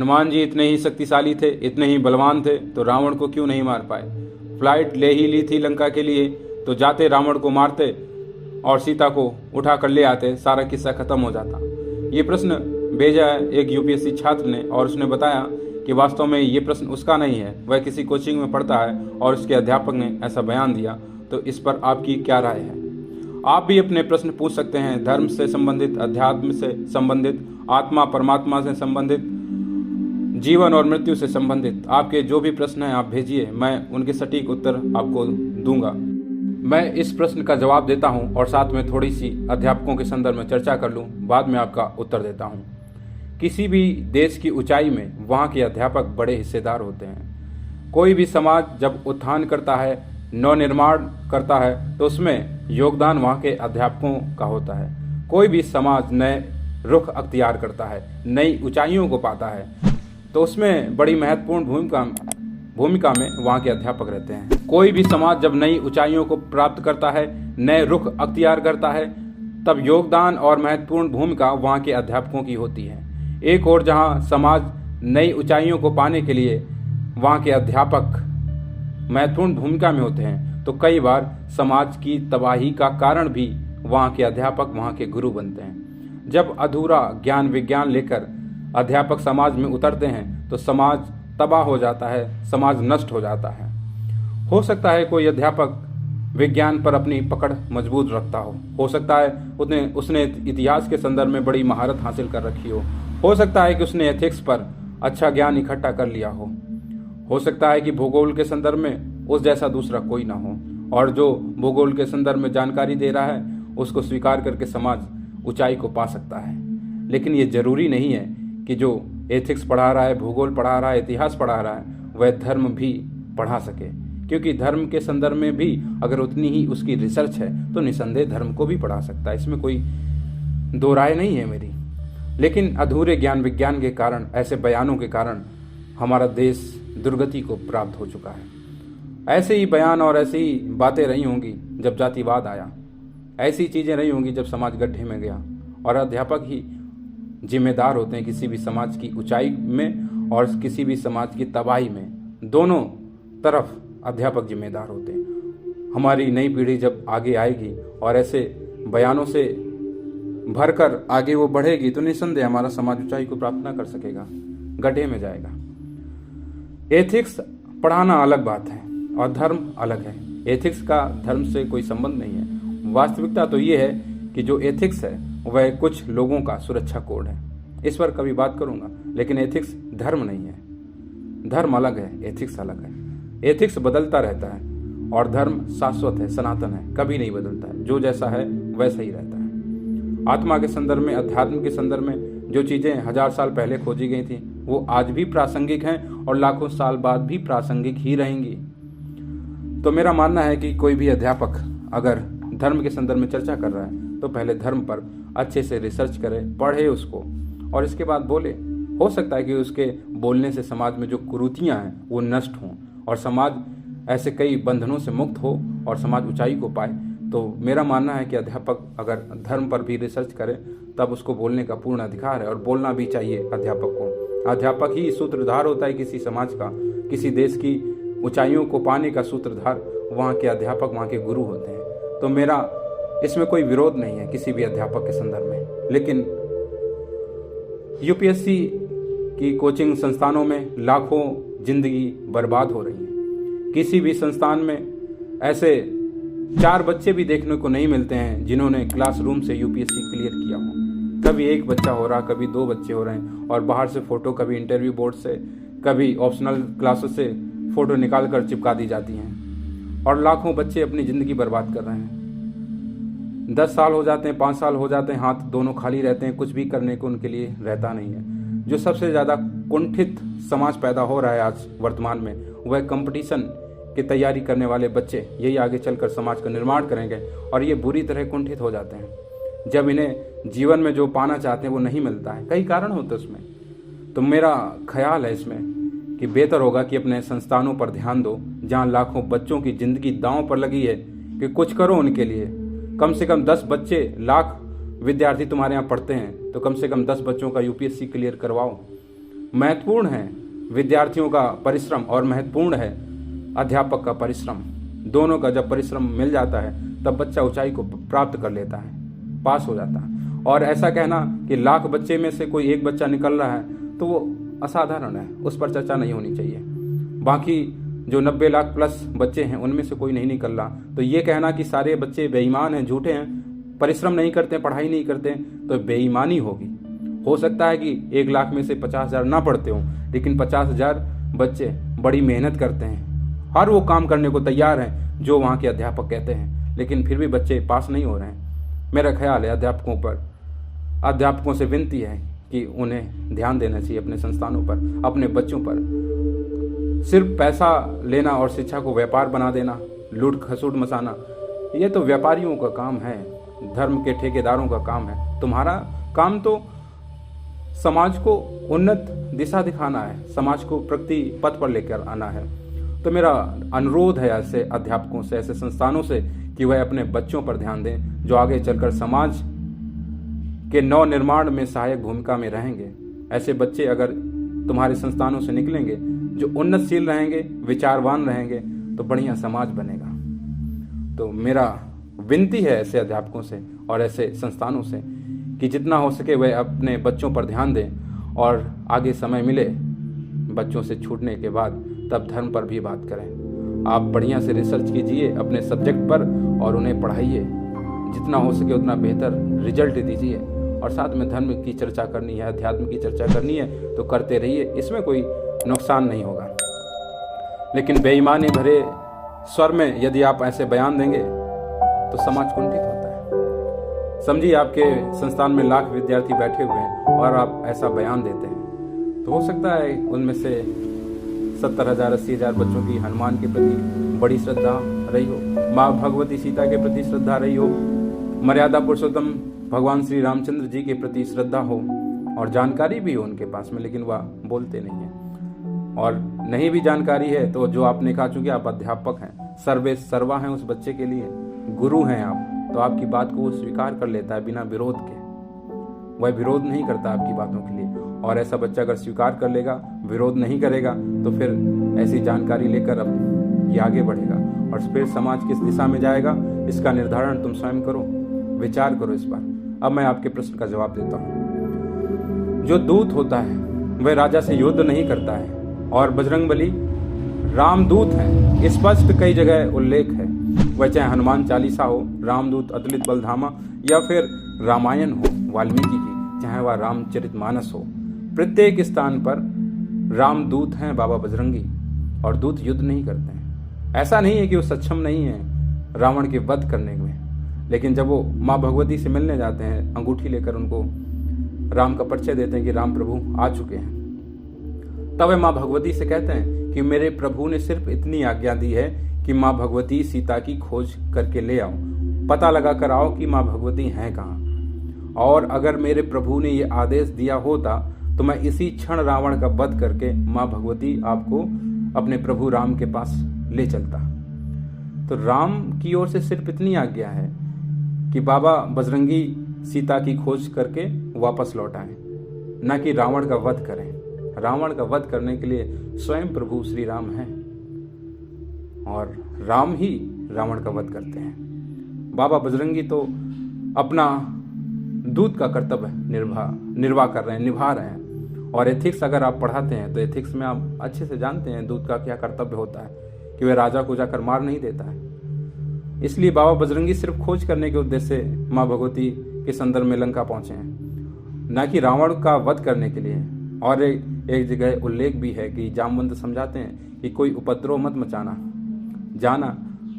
हनुमान जी इतने ही शक्तिशाली थे, इतने ही बलवान थे, तो रावण को क्यों नहीं मार पाए? फ्लाइट ले ही ली थी लंका के लिए, तो जाते रावण को मारते और सीता को उठा कर ले आते, सारा किस्सा खत्म हो जाता। ये प्रश्न भेजा है एक यूपीएससी छात्र ने, और उसने बताया कि वास्तव में ये प्रश्न उसका नहीं है, वह किसी कोचिंग में पढ़ता है और उसके अध्यापक ने ऐसा बयान दिया। तो इस पर आपकी क्या राय है? आप भी अपने प्रश्न पूछ सकते हैं, धर्म से संबंधित, अध्यात्म से संबंधित, आत्मा परमात्मा से संबंधित, जीवन और मृत्यु से संबंधित। आपके जो भी प्रश्न हैं आप भेजिए, मैं उनके सटीक उत्तर आपको दूंगा। मैं इस प्रश्न का जवाब देता हूं और साथ में थोड़ी सी अध्यापकों के संदर्भ में चर्चा कर लूं, बाद में आपका उत्तर देता हूं। किसी भी देश की ऊंचाई में वहां के अध्यापक बड़े हिस्सेदार होते हैं। कोई भी समाज जब उत्थान करता है, नवनिर्माण करता है, तो उसमें योगदान वहां के अध्यापकों का होता है। कोई भी समाज नए रुख अख्तियार करता है, नई ऊंचाइयों को पाता है, तो उसमें बड़ी महत्वपूर्ण भूमिका में वहाँ के अध्यापक रहते हैं। कोई भी समाज जब नई ऊंचाइयों को प्राप्त करता है, नए रुख अख्तियार करता है, तब योगदान और महत्वपूर्ण भूमिका वहाँ के अध्यापकों की होती है। एक और जहाँ समाज नई ऊंचाइयों को पाने के लिए वहाँ के अध्यापक महत्वपूर्ण भूमिका में होते हैं, तो कई बार समाज की तबाही का कारण भी वहाँ के अध्यापक, वहाँ के गुरु बनते हैं। जब अधूरा ज्ञान विज्ञान लेकर अध्यापक समाज में उतरते हैं तो समाज तबाह हो जाता है, समाज नष्ट हो जाता है। हो सकता है कोई अध्यापक विज्ञान पर अपनी पकड़ मजबूत रखता हो सकता है उसने इतिहास के संदर्भ में बड़ी महारत हासिल कर रखी हो सकता है कि उसने एथिक्स पर अच्छा ज्ञान इकट्ठा कर लिया हो सकता है कि भूगोल के संदर्भ में उस जैसा दूसरा कोई ना हो, और जो भूगोल के संदर्भ में जानकारी दे रहा है उसको स्वीकार करके समाज ऊंचाई को पा सकता है। लेकिन ये जरूरी नहीं है कि जो एथिक्स पढ़ा रहा है, भूगोल पढ़ा रहा है, इतिहास पढ़ा रहा है, वह धर्म भी पढ़ा सके, क्योंकि धर्म के संदर्भ में भी अगर उतनी ही उसकी रिसर्च है तो निसंदेह धर्म को भी पढ़ा सकता है। इसमें कोई दो राय नहीं है मेरी। लेकिन अधूरे ज्ञान विज्ञान के कारण, ऐसे बयानों के कारण हमारा देश दुर्गति को प्राप्त हो चुका है। ऐसे ही बयान और ऐसी ही बातें रही होंगी जब जातिवाद आया, ऐसी चीज़ें रही होंगी जब समाज गड्ढे में गया, और अध्यापक ही जिम्मेदार होते हैं किसी भी समाज की ऊंचाई में और किसी भी समाज की तबाही में। दोनों तरफ अध्यापक जिम्मेदार होते हैं। हमारी नई पीढ़ी जब आगे आएगी और ऐसे बयानों से भरकर आगे वो बढ़ेगी तो निसंदेह हमारा समाज ऊंचाई को प्राप्त न कर सकेगा, गड्ढे में जाएगा। एथिक्स पढ़ाना अलग बात है और धर्म अलग है। एथिक्स का धर्म से कोई संबंध नहीं है। वास्तविकता तो ये है कि जो एथिक्स है वह कुछ लोगों का सुरक्षा कोड है। इस पर कभी बात करूंगा, लेकिन एथिक्स धर्म नहीं है। धर्म अलग है, एथिक्स अलग है। एथिक्स बदलता रहता है और धर्म शाश्वत है, सनातन है, कभी नहीं बदलता है। जो जैसा है वैसा ही रहता है। आत्मा के संदर्भ में, अध्यात्म के संदर्भ में जो चीज़ें 1000 साल पहले खोजी गई थी वो आज भी प्रासंगिक हैं और लाखों साल बाद भी प्रासंगिक ही रहेंगी। तो मेरा मानना है कि कोई भी अध्यापक अगर धर्म के संदर्भ में चर्चा कर रहा है तो पहले धर्म पर अच्छे से रिसर्च करे, पढ़े उसको और इसके बाद बोले। हो सकता है कि उसके बोलने से समाज में जो कुरीतियाँ हैं वो नष्ट हों और समाज ऐसे कई बंधनों से मुक्त हो और समाज ऊंचाई को पाए। तो मेरा मानना है कि अध्यापक अगर धर्म पर भी रिसर्च करे तब उसको बोलने का पूर्ण अधिकार है और बोलना भी चाहिए अध्यापक को। अध्यापक ही सूत्रधार होता है किसी समाज का, किसी देश की ऊंचाइयों को पाने का सूत्रधार वहाँ के अध्यापक, वहाँ के गुरु होते हैं। तो मेरा इसमें कोई विरोध नहीं है किसी भी अध्यापक के संदर्भ में। लेकिन यूपीएससी की कोचिंग संस्थानों में लाखों जिंदगी बर्बाद हो रही है। किसी भी संस्थान में ऐसे 4 बच्चे भी देखने को नहीं मिलते हैं जिन्होंने क्लासरूम से यूपीएससी क्लियर किया हो। कभी 1 बच्चा हो रहा, कभी 2 बच्चे हो रहे हैं, और बाहर से फ़ोटो कभी इंटरव्यू बोर्ड से, कभी ऑप्शनल क्लासेस से फ़ोटो निकाल कर चिपका दी जाती हैं और लाखों बच्चे अपनी ज़िंदगी बर्बाद कर रहे हैं। 10 साल हो जाते हैं, 5 साल हो जाते हैं, हाथ दोनों खाली रहते हैं, कुछ भी करने को उनके लिए रहता नहीं है। जो सबसे ज़्यादा कुंठित समाज पैदा हो रहा है आज वर्तमान में, वह कंपटीशन की तैयारी करने वाले बच्चे यही आगे चलकर समाज का निर्माण करेंगे और ये बुरी तरह कुंठित हो जाते हैं जब इन्हें जीवन में जो पाना चाहते हैं वो नहीं मिलता है। कई कारण होते हैं उसमें। तो मेरा ख्याल है इसमें कि बेहतर होगा कि अपने संस्थानों पर ध्यान दो जहाँ लाखों बच्चों की ज़िंदगी दांव पर लगी है, कि कुछ करो उनके लिए। कम से कम 10 बच्चे, लाख विद्यार्थी तुम्हारे यहाँ पढ़ते हैं तो कम से कम 10 बच्चों का यूपीएससी क्लियर करवाओ। महत्वपूर्ण है विद्यार्थियों का परिश्रम और महत्वपूर्ण है अध्यापक का परिश्रम। दोनों का जब परिश्रम मिल जाता है तब बच्चा ऊंचाई को प्राप्त कर लेता है, पास हो जाता है। और ऐसा कहना कि लाख बच्चे में से कोई एक बच्चा निकल रहा है तो वो असाधारण है, उस पर चर्चा नहीं होनी चाहिए। बाकी जो 90 लाख प्लस बच्चे हैं उनमें से कोई नहीं निकल रहा, तो ये कहना कि सारे बच्चे बेईमान हैं, झूठे हैं, परिश्रम नहीं करते, पढ़ाई नहीं करते, तो बेईमानी होगी। हो सकता है कि 1 लाख में से 50,000 ना पढ़ते हों, लेकिन 50,000 बच्चे बड़ी मेहनत करते हैं, हर वो काम करने को तैयार हैं जो वहाँ के अध्यापक कहते हैं, लेकिन फिर भी बच्चे पास नहीं हो रहे हैं। मेरा ख्याल है अध्यापकों से विनती है कि उन्हें ध्यान देना चाहिए अपने संस्थानों पर, अपने बच्चों पर। सिर्फ पैसा लेना और शिक्षा को व्यापार बना देना, लूट खसूट मचाना, ये तो व्यापारियों का काम है, धर्म के ठेकेदारों का काम है। तुम्हारा काम तो समाज को उन्नत दिशा दिखाना है, समाज को प्रगति पथ पर लेकर आना है। तो मेरा अनुरोध है ऐसे अध्यापकों से, ऐसे संस्थानों से कि वह अपने बच्चों पर ध्यान दें जो आगे चलकर समाज के नव निर्माण में सहायक भूमिका में रहेंगे। ऐसे बच्चे अगर तुम्हारे संस्थानों से निकलेंगे जो उन्नतशील रहेंगे, विचारवान रहेंगे, तो बढ़िया समाज बनेगा। तो मेरा विनती है ऐसे अध्यापकों से और ऐसे संस्थानों से कि जितना हो सके वह अपने बच्चों पर ध्यान दें, और आगे समय मिले बच्चों से छूटने के बाद तब धर्म पर भी बात करें। आप बढ़िया से रिसर्च कीजिए अपने सब्जेक्ट पर और उन्हें पढ़ाइए, जितना हो सके उतना बेहतर रिजल्ट दीजिए। और साथ में धर्म की चर्चा करनी है, अध्यात्म की चर्चा करनी है तो करते रहिए, इसमें कोई नुकसान नहीं होगा। लेकिन बेईमानी भरे स्वर में यदि आप ऐसे बयान देंगे तो समाज कुंठित होता है। समझिए आपके संस्थान में लाख विद्यार्थी बैठे हुए हैं और आप ऐसा बयान देते हैं, तो हो सकता है उनमें से 70,000 80,000 बच्चों की हनुमान के प्रति बड़ी श्रद्धा रही हो, माँ भगवती सीता के प्रति श्रद्धा रही हो, मर्यादा पुरुषोत्तम भगवान श्री रामचंद्र जी के प्रति श्रद्धा हो, और जानकारी भी हो उनके पास में, लेकिन वह बोलते नहीं है। और नहीं भी जानकारी है तो जो आपने कहा, चूंकि आप अध्यापक हैं, सर्वे सर्वा हैं उस बच्चे के लिए, गुरु हैं आप, तो आपकी बात को वो स्वीकार कर लेता है बिना विरोध के। वह विरोध नहीं करता आपकी बातों के लिए। और ऐसा बच्चा अगर स्वीकार कर लेगा, विरोध नहीं करेगा, तो फिर ऐसी जानकारी लेकर अब ये आगे बढ़ेगा और फिर समाज किस दिशा में जाएगा इसका निर्धारण तुम स्वयं करो, विचार करो इस पर। अब मैं आपके प्रश्न का जवाब देता हूँ। जो दूत होता है वह राजा से युद्ध नहीं करता है, और बजरंगबली रामदूत है, स्पष्ट कई जगह उल्लेख है। वह चाहे हनुमान चालीसा हो, रामदूत अतुलित बलधामा, या फिर रामायण हो वाल्मीकि की, चाहे वह रामचरितमानस हो, प्रत्येक स्थान पर रामदूत हैं बाबा बजरंगी, और दूत युद्ध नहीं करते हैं। ऐसा नहीं है कि वो सक्षम नहीं है रावण के वध करने में, लेकिन जब वो माँ भगवती से मिलने जाते हैं, अंगूठी लेकर उनको राम का परिचय देते हैं कि राम प्रभु आ चुके हैं, तब वे माँ भगवती से कहते हैं कि मेरे प्रभु ने सिर्फ इतनी आज्ञा दी है कि माँ भगवती सीता की खोज करके ले आओ, पता लगा कर आओ कि माँ भगवती हैं कहाँ। और अगर मेरे प्रभु ने ये आदेश दिया होता तो मैं इसी क्षण रावण का वध करके माँ भगवती आपको अपने प्रभु राम के पास ले चलता। तो राम की ओर से सिर्फ इतनी आज्ञा है कि बाबा बजरंगी सीता की खोज करके वापस लौट आए, न कि रावण का वध करें। रावण का वध करने के लिए स्वयं प्रभु श्री राम हैं, और राम ही रावण का वध करते हैं। बाबा बजरंगी तो अपना दूत का कर्तव्य निर्वाह कर रहे हैं, निभा रहे हैं। और एथिक्स अगर आप पढ़ाते हैं तो एथिक्स में आप अच्छे से जानते हैं दूत का क्या कर्तव्य होता है, कि वह राजा को जाकर मार नहीं देता है। इसलिए बाबा बजरंगी सिर्फ खोज करने के उद्देश्य से माँ भगवती के संदर्भ में लंका पहुंचे हैं, न कि रावण का वध करने के लिए। और एक जगह उल्लेख भी है कि जामवंत समझाते हैं कि कोई उपद्रव मत मचाना, जाना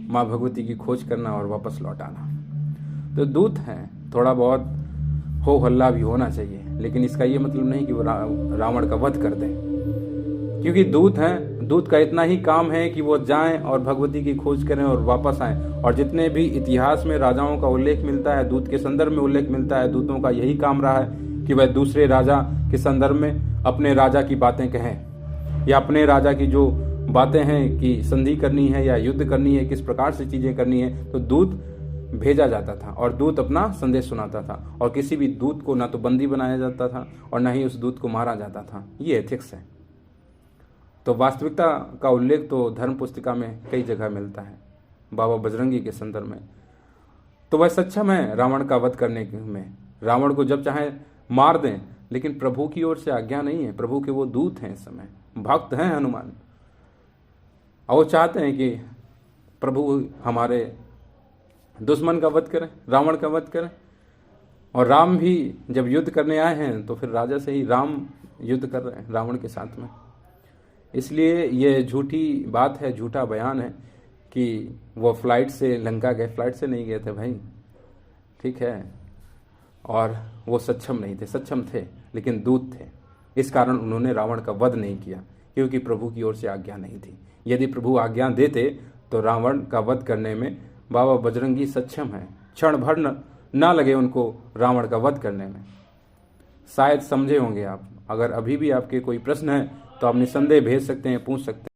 माँ भगवती की खोज करना और वापस लौट आना। तो दूत हैं, थोड़ा बहुत हो हल्ला भी होना चाहिए, लेकिन इसका ये मतलब नहीं कि वो रावण का वध कर दें, क्योंकि दूत हैं, दूत का इतना ही काम है कि वो जाएं और भगवती की खोज करें और वापस आएं। और जितने भी इतिहास में राजाओं का उल्लेख मिलता है, दूत के संदर्भ में उल्लेख मिलता है, दूतों का यही काम रहा है कि वह दूसरे राजा के संदर्भ में अपने राजा की बातें कहें, या अपने राजा की जो बातें हैं कि संधि करनी है या युद्ध करनी है, किस प्रकार से चीज़ें करनी है। तो दूत भेजा जाता था और दूत अपना संदेश सुनाता था, और किसी भी दूत को ना तो बंदी बनाया जाता था और ना ही उस दूत को मारा जाता था। ये एथिक्स है। तो वास्तविकता का उल्लेख तो धर्म पुस्तिका में कई जगह मिलता है बाबा बजरंगी के संदर्भ में। तो वह सक्षम है रावण का वध करने में। रावण को जब चाहे मार दें, लेकिन प्रभु की ओर से आज्ञा नहीं है। प्रभु के वो दूत हैं, इस समय भक्त हैं हनुमान, और वो चाहते हैं कि प्रभु हमारे दुश्मन का वध करें, रावण का वध करें। और राम भी जब युद्ध करने आए हैं तो फिर राजा से ही राम युद्ध कर रहे हैं रावण के साथ में। इसलिए ये झूठी बात है, झूठा बयान है कि वो फ्लाइट से लंका गए। फ्लाइट से नहीं गए थे भाई, ठीक है। और वो सक्षम नहीं थे, सक्षम थे लेकिन दूत थे। इस कारण उन्होंने रावण का वध नहीं किया, क्योंकि प्रभु की ओर से आज्ञा नहीं थी। यदि प्रभु आज्ञा देते तो रावण का वध करने में बाबा बजरंगी सक्षम है। क्षण भर न लगे उनको रावण का वध करने में। शायद समझे होंगे आप। अगर अभी भी आपके कोई प्रश्न है तो आप निसंदेह भेज सकते हैं, पूछ सकते हैं।